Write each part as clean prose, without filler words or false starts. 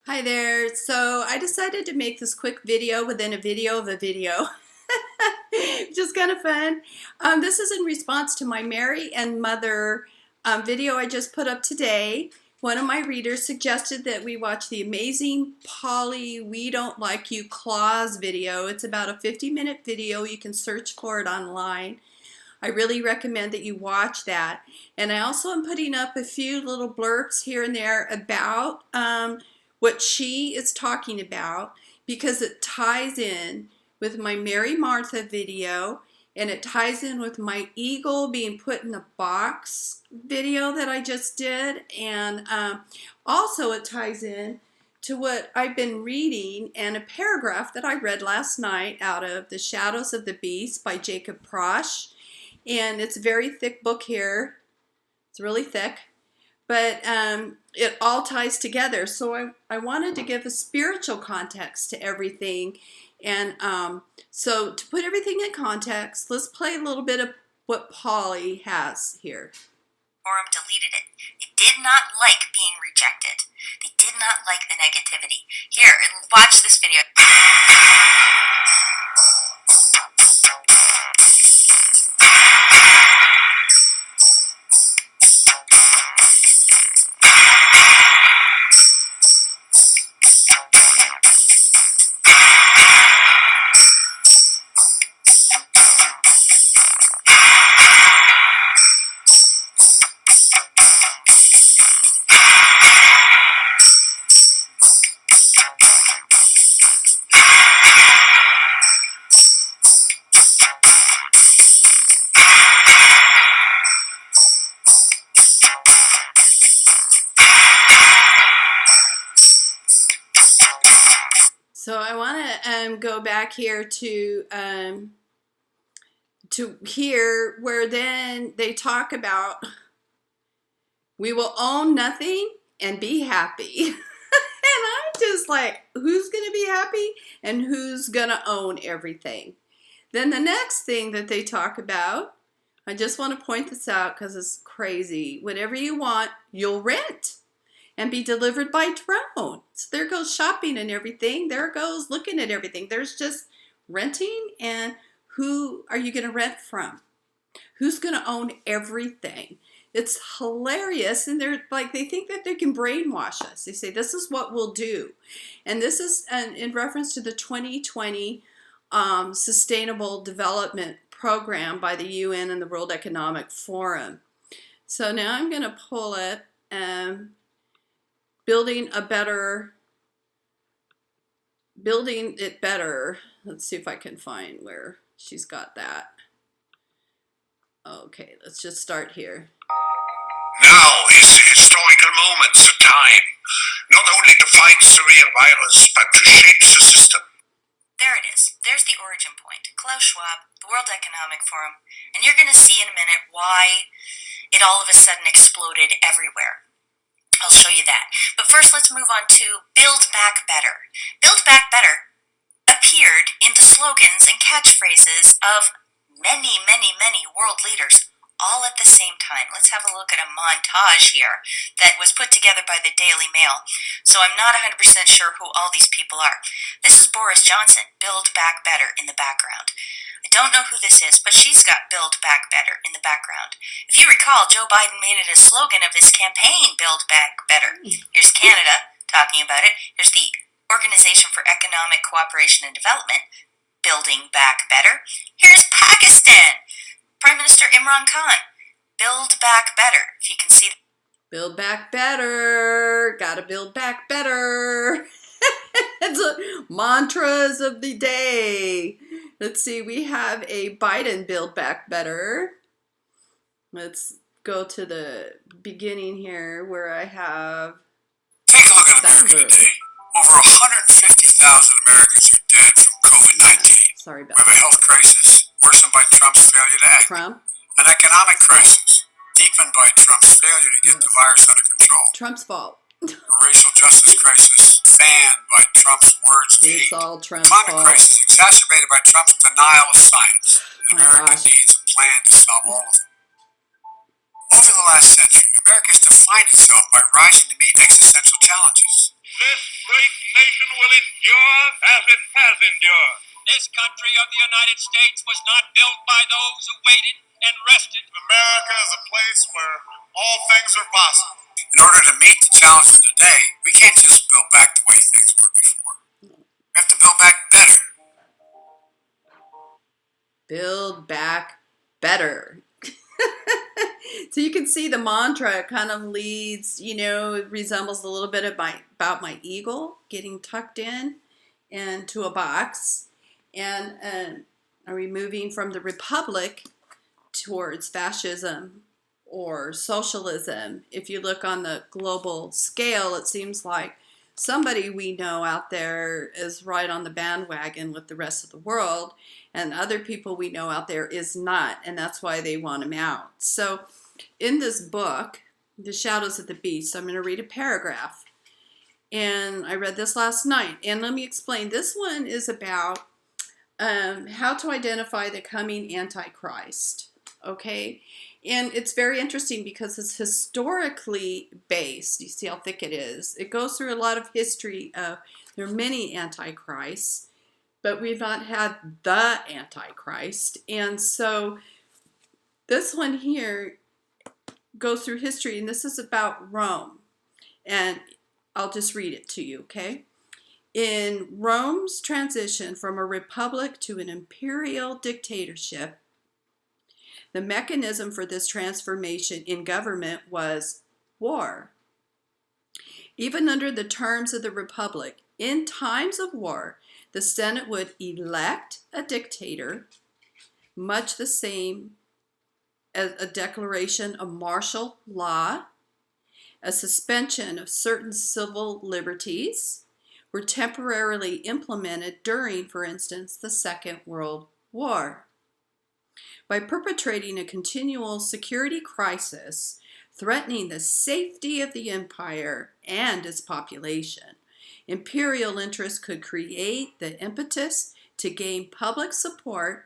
Hi there. So I decided to make this quick video within a video of a video, which is kind of fun. This is in response to my Mary and Mother video I just put up today. One of my readers suggested that we watch the amazing Polly We Don't Like You Klaus video. It's about a 50-minute video. You can search for it online. I really recommend that you watch that. And I also am putting up a few little blurbs here and there about what she is talking about, because it ties in with my Mary Martha video, and it ties in with my eagle being put in a box video that I just did, and also it ties in to what I've been reading and a paragraph that I read last night out of The Shadows of the Beast by Jacob Prosh. And it's a very thick book here. It's really thick. But it all ties together. So I wanted to give a spiritual context to everything. And so to put everything in context, let's play a little bit of what Polly has here. Forum deleted it. They did not like being rejected. They did not like the negativity. Here, watch this video. So I want to go back here to here where then they talk about we will own nothing and be happy. And I'm just like, who's going to be happy and who's going to own everything? Then the next thing that they talk about, I just want to point this out because it's crazy. Whatever you want, you'll rent and be delivered by drone. So there goes shopping and everything. There goes looking at everything. There's just renting, and who are you going to rent from? Who's going to own everything? It's hilarious, and they're like, they think that they can brainwash us. They say this is what we'll do, and this is in reference to the 2020 Sustainable Development Program by the UN and the World Economic Forum. So now I'm going to pull it. Building it better. Let's see if I can find where she's got that. Okay, let's just start here. Now is the historical moment, the time, not only to fight the real virus, but to change the system. There it is. There's the origin point. Klaus Schwab, the World Economic Forum. And you're going to see in a minute why it all of a sudden exploded everywhere. I'll show you that. But first, let's move on to Build Back Better. Build Back Better appeared in the slogans and catchphrases of many, many, many world leaders all at the same time. Let's have a look at a montage here that was put together by the Daily Mail. So I'm not 100% sure who all these people are. This is Boris Johnson, Build Back Better, in the background. I don't know who this is, but she's got Build Back Better in the background. If you recall, Joe Biden made it a slogan of his campaign, Build Back Better. Here's Canada talking about it. Here's the Organization for Economic Cooperation and Development, Building Back Better. Here's Pakistan, Prime Minister Imran Khan, Build Back Better. If you can see. Build back better. Gotta build back better. It's mantras of the day. Let's see, we have a Biden Build Back Better. Let's go to the beginning here where I have. Take a look at America today. Over 150,000 Americans are dead from COVID-19. Sorry about that. We have a health crisis worsened by Trump's failure to act. An economic crisis deepened by Trump's failure to get the virus under control. Trump's fault. A racial justice crisis fanned by Trump's words to hate. It's all Trump's Climate fault. crisis exacerbated by Trump's denial of science. America needs a plan to solve all of them. Over the last century, America has defined itself by rising to meet existential challenges. This great nation will endure as it has endured. This country of the United States was not built by those who waited and rested. America is a place where all things are possible. In order to meet the challenges of today, we can't just build back the way things were before. We have to build back better. Build back better. So you can see the mantra kind of leads, it resembles a little bit of about my eagle getting tucked in into a box. And are we moving from the republic towards fascism or socialism? If you look on the global scale, it seems like somebody we know out there is right on the bandwagon with the rest of the world, and other people we know out there is not, and that's why they want him out. So in this book, The Shadows of the Beast, I'm going to read a paragraph. And I read this last night. And let me explain. This one is about how to identify the coming Antichrist. Okay? And it's very interesting because it's historically based. You see how thick it is. It goes through a lot of history of there are many Antichrists, but we've not had the Antichrist. And so this one here goes through history, and this is about Rome. And I'll just read it to you, okay? In Rome's transition from a republic to an imperial dictatorship, the mechanism for this transformation in government was war. Even under the terms of the republic, in times of war, the Senate would elect a dictator, much the same as a declaration of martial law, a suspension of certain civil liberties were temporarily implemented during, for instance, the Second World War. By perpetrating a continual security crisis, threatening the safety of the empire and its population, imperial interests could create the impetus to gain public support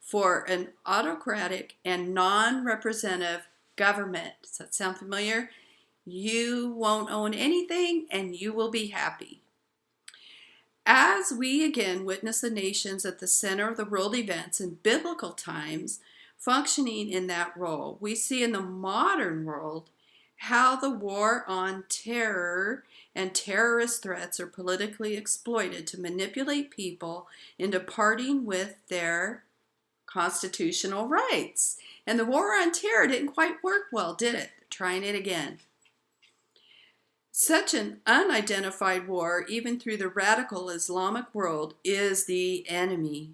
for an autocratic and non-representative government. Does that sound familiar? You won't own anything and you will be happy. As we again witness the nations at the center of the world events in biblical times functioning in that role, we see in the modern world how the war on terror and terrorist threats are politically exploited to manipulate people into parting with their constitutional rights. And the war on terror didn't quite work well, did it? Trying it again. Such an unidentified war, even through the radical Islamic world, is the enemy,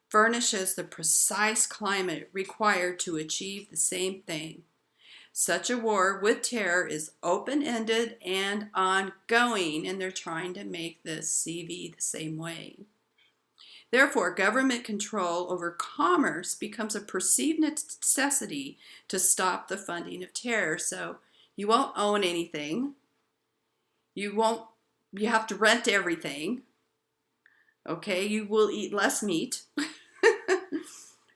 furnishes the precise climate required to achieve the same thing. Such a war with terror is open-ended and ongoing, and they're trying to make this CV the same way. Therefore, government control over commerce becomes a perceived necessity to stop the funding of terror. So you won't own anything. You have to rent everything. Okay, you will eat less meat.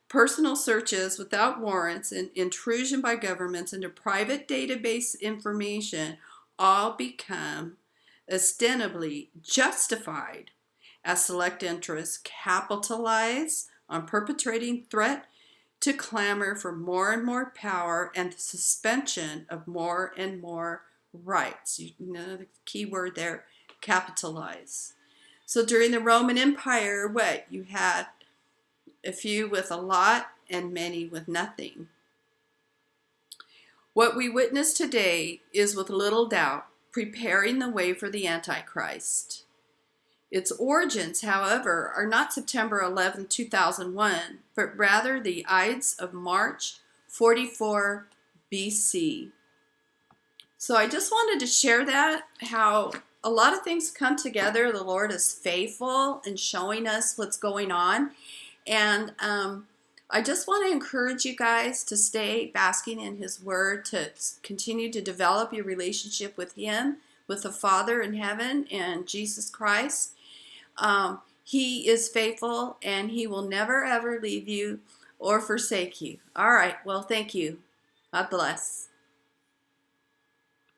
Personal searches without warrants and intrusion by governments into private database information all become ostensibly justified as select interests capitalize on perpetrating threat to clamor for more and more power and the suspension of more and more rights. You know the key word there, capitalize. So during the Roman Empire, what? You had a few with a lot and many with nothing. What we witness today is, with little doubt, preparing the way for the Antichrist. Its origins, however, are not September 11, 2001, but rather the Ides of March 44 BC. So I just wanted to share that, how a lot of things come together. The Lord is faithful in showing us what's going on. And I just want to encourage you guys to stay basking in His Word, to continue to develop your relationship with Him, with the Father in heaven and Jesus Christ. He is faithful, and He will never, ever leave you or forsake you. All right. Well, thank you. God bless.